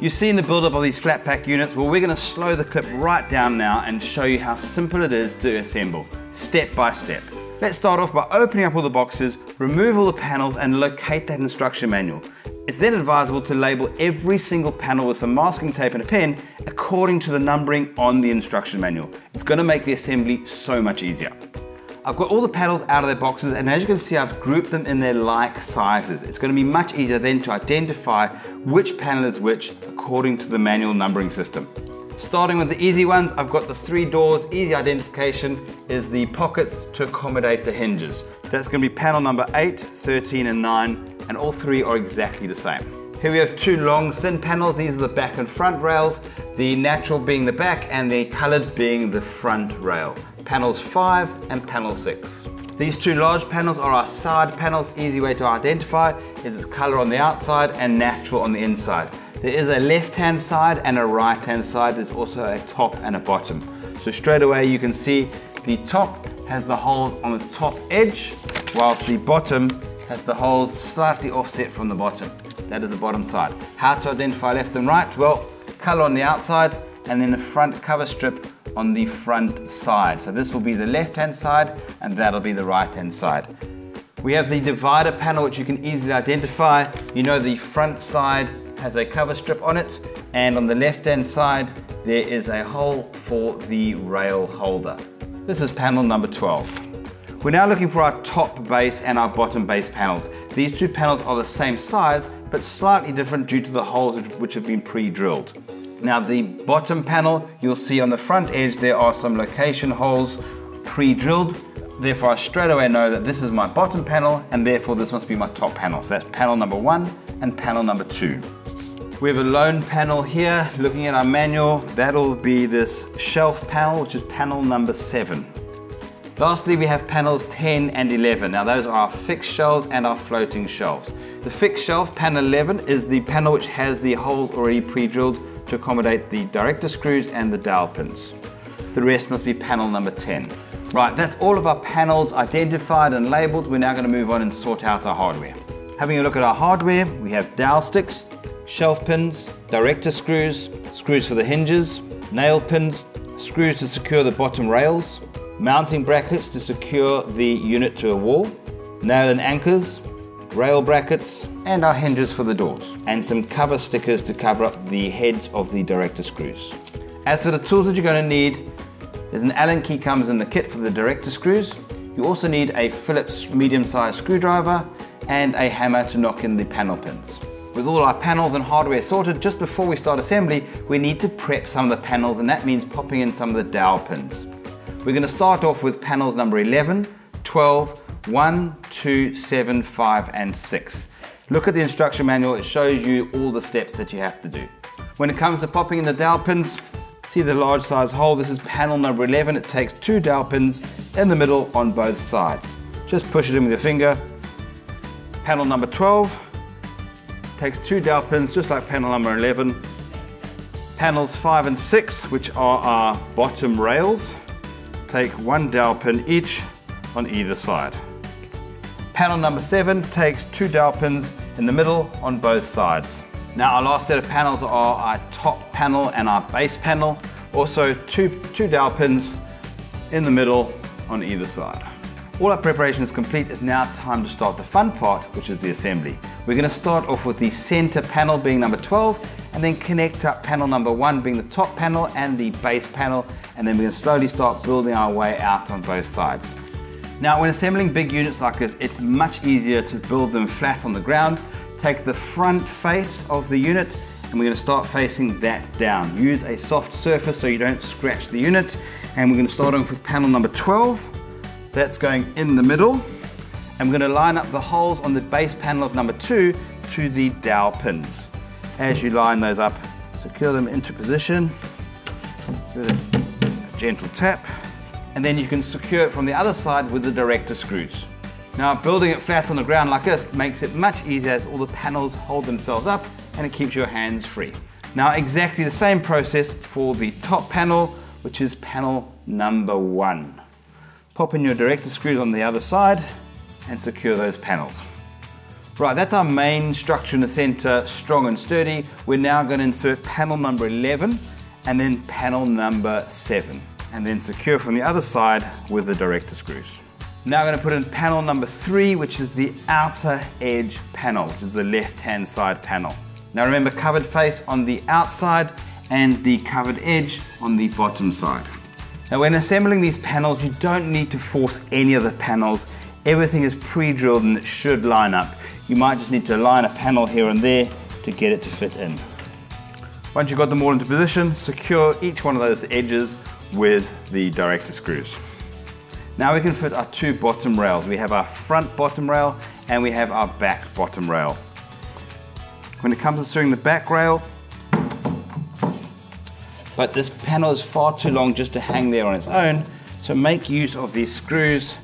You've seen the build-up of these flat pack units. Well, we're going to slow the clip right down now and show you how simple it is to assemble, step by step. Let's start off by opening up all the boxes, remove all the panels and locate that instruction manual. It's then advisable to label every single panel with some masking tape and a pen according to the numbering on the instruction manual. It's going to make the assembly so much easier. I've got all the panels out of their boxes, and as you can see, I've grouped them in their like sizes. It's going to be much easier then to identify which panel is which according to the manual numbering system. Starting with the easy ones, I've got the 3 doors. Easy identification is the pockets to accommodate the hinges. That's going to be panel number 8, 13 and 9, and all 3 are exactly the same. Here we have 2 long thin panels. These are the back and front rails, the natural being the back and the colored being the front rail. Panels 5 and panel 6. These 2 large panels are our side panels. Easy way to identify is its color on the outside and natural on the inside. There is a left-hand side and a right-hand side. There's also a top and a bottom. So straight away you can see the top has the holes on the top edge, whilst the bottom has the holes slightly offset from the bottom. That is the bottom side. How to identify left and right? Well, color on the outside and then the front cover strip on the front side. So this will be the left-hand side and that'll be the right-hand side. We have the divider panel, which you can easily identify. You know the front side has a cover strip on it, and on the left-hand side there is a hole for the rail holder. This is panel number 12. We're now looking for our top base and our bottom base panels. These 2 panels are the same size but slightly different due to the holes which have been pre-drilled. Now the bottom panel, you'll see on the front edge there are some location holes pre-drilled. Therefore I straight away know that this is my bottom panel and therefore this must be my top panel. So that's panel number 1 and panel number 2. We have a lone panel here. Looking at our manual, that'll be this shelf panel, which is panel number 7. Lastly, we have panels 10 and 11. Now those are our fixed shelves and our floating shelves. The fixed shelf, panel 11, is the panel which has the holes already pre-drilled to accommodate the director screws and the dowel pins. The rest must be panel number 10. Right, that's all of our panels identified and labeled. We're now going to move on and sort out our hardware. Having a look at our hardware, we have dowel sticks, shelf pins, director screws, screws for the hinges, nail pins, screws to secure the bottom rails, mounting brackets to secure the unit to a wall, nail and anchors, rail brackets, and our hinges for the doors, and some cover stickers to cover up the heads of the director screws. As for the tools that you're going to need, there's an Allen key comes in the kit for the director screws. You also need a Phillips medium-sized screwdriver and a hammer to knock in the panel pins. With all our panels and hardware sorted, just before we start assembly, we need to prep some of the panels, and that means popping in some of the dowel pins. We're going to start off with panels number 11, 12, 1, 2, 7, 5 and 6. Look at the instruction manual, it shows you all the steps that you have to do. When it comes to popping in the dowel pins, see the large size hole, this is panel number 11. It takes 2 dowel pins in the middle on both sides. Just push it in with your finger. Panel number 12 takes 2 dowel pins just like panel number 11. Panels 5 and 6, which are our bottom rails, take 1 dowel pin each on either side. Panel number 7 takes 2 dowel pins in the middle on both sides. Now our last set of panels are our top panel and our base panel. Also two dowel pins in the middle on either side. All our preparation is complete. It's now time to start the fun part, which is the assembly. We're going to start off with the center panel being number 12, and then connect up panel number 1 being the top panel and the base panel, and then we're going to slowly start building our way out on both sides. Now when assembling big units like this, it's much easier to build them flat on the ground. Take the front face of the unit and we're going to start facing that down. Use a soft surface so you don't scratch the unit, and we're going to start off with panel number 12. That's going in the middle, and we're going to line up the holes on the base panel of number 2 to the dowel pins. As you line those up, secure them into position with a gentle tap, and then you can secure it from the other side with the director screws. Now building it flat on the ground like this makes it much easier as all the panels hold themselves up and it keeps your hands free. Now exactly the same process for the top panel, which is panel number 1. Pop in your director screws on the other side and secure those panels. Right, that's our main structure in the center, strong and sturdy. We're now going to insert panel number 11 and then panel number 7, and then secure from the other side with the director screws. Now I'm going to put in panel number 3, which is the outer edge panel, which is the left-hand side panel. Now remember, covered face on the outside and the covered edge on the bottom side. Now when assembling these panels, you don't need to force any of the panels. Everything is pre-drilled and it should line up. You might just need to align a panel here and there to get it to fit in. Once you've got them all into position, secure each one of those edges with the director screws. Now we can fit our 2 bottom rails. We have our front bottom rail and we have our back bottom rail. When it comes to securing the back rail, but this panel is far too long just to hang there on its own, so make use of these screws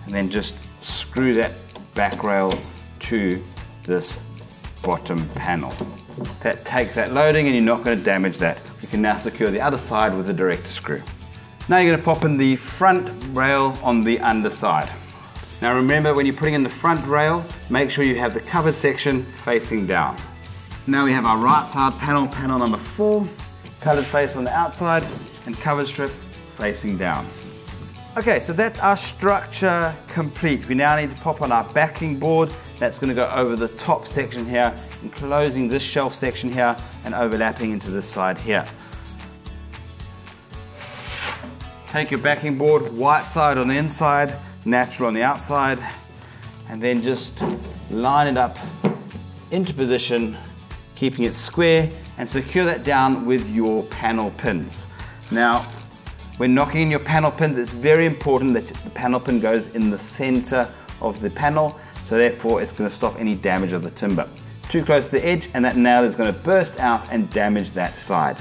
and then just screw that back rail to this bottom panel. That takes that loading and you're not going to damage that. You can now secure the other side with the director screw. Now you're going to pop in the front rail on the underside. Now remember, when you're putting in the front rail, make sure you have the covered section facing down. Now we have our right side panel, panel number 4, covered face on the outside and cover strip facing down. Okay, so that's our structure complete. We now need to pop on our backing board. That's going to go over the top section here, enclosing this shelf section here and overlapping into this side here. Take your backing board, white side on the inside, natural on the outside, and then just line it up into position, keeping it square, and secure that down with your panel pins. Now, when knocking in your panel pins, it's very important that the panel pin goes in the center of the panel, so therefore it's going to stop any damage of the timber. Too close to the edge and that nail is going to burst out and damage that side.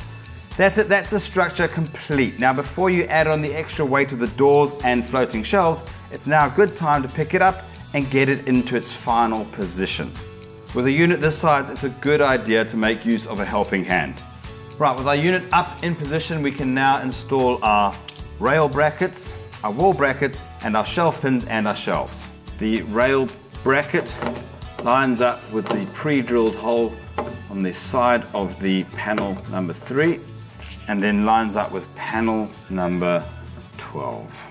That's it, that's the structure complete. Now before you add on the extra weight of the doors and floating shelves, it's now a good time to pick it up and get it into its final position. With a unit this size, it's a good idea to make use of a helping hand. Right, with our unit up in position, we can now install our rail brackets, our wall brackets, and our shelf pins and our shelves. The rail bracket lines up with the pre-drilled hole on the side of the panel number 3, and then lines up with panel number 12.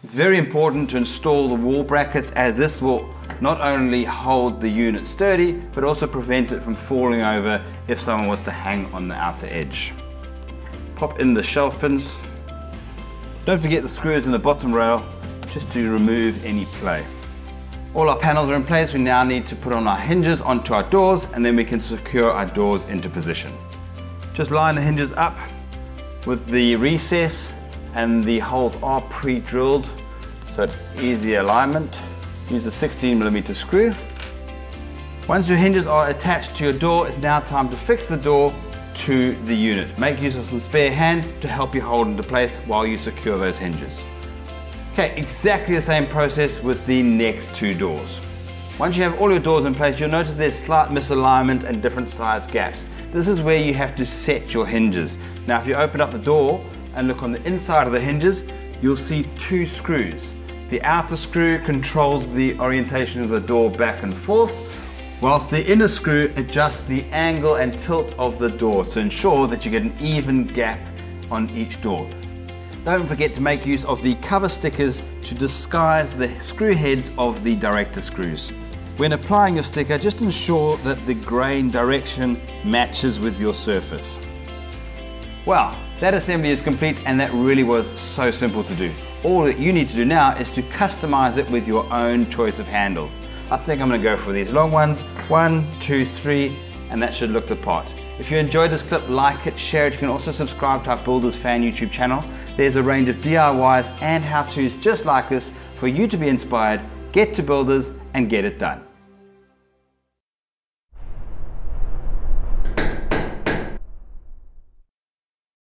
It's very important to install the wall brackets, as this will not only hold the unit sturdy, but also prevent it from falling over if someone was to hang on the outer edge. Pop in the shelf pins. Don't forget the screws in the bottom rail, just to remove any play. All our panels are in place. We now need to put on our hinges onto our doors, and then we can secure our doors into position. Just line the hinges up with the recess, and the holes are pre-drilled, so it's easy alignment. Use a 16mm screw. Once your hinges are attached to your door, it's now time to fix the door to the unit. Make use of some spare hands to help you hold into place while you secure those hinges. Okay, exactly the same process with the next 2 doors. Once you have all your doors in place, you'll notice there's slight misalignment and different size gaps. This is where you have to set your hinges. Now if you open up the door and look on the inside of the hinges, you'll see 2 screws. The outer screw controls the orientation of the door back and forth, whilst the inner screw adjusts the angle and tilt of the door to ensure that you get an even gap on each door. Don't forget to make use of the cover stickers to disguise the screw heads of the director screws. When applying your sticker, just ensure that the grain direction matches with your surface. Wow, that assembly is complete, and that really was so simple to do. All that you need to do now is to customize it with your own choice of handles. I think I'm going to go for these long ones, 1, 2, 3, and that should look the part. If you enjoyed this clip, like it, share it. You can also subscribe to our Builders Fan YouTube channel. There's a range of DIYs and how-tos just like this for you to be inspired, get to Builders, and get it done.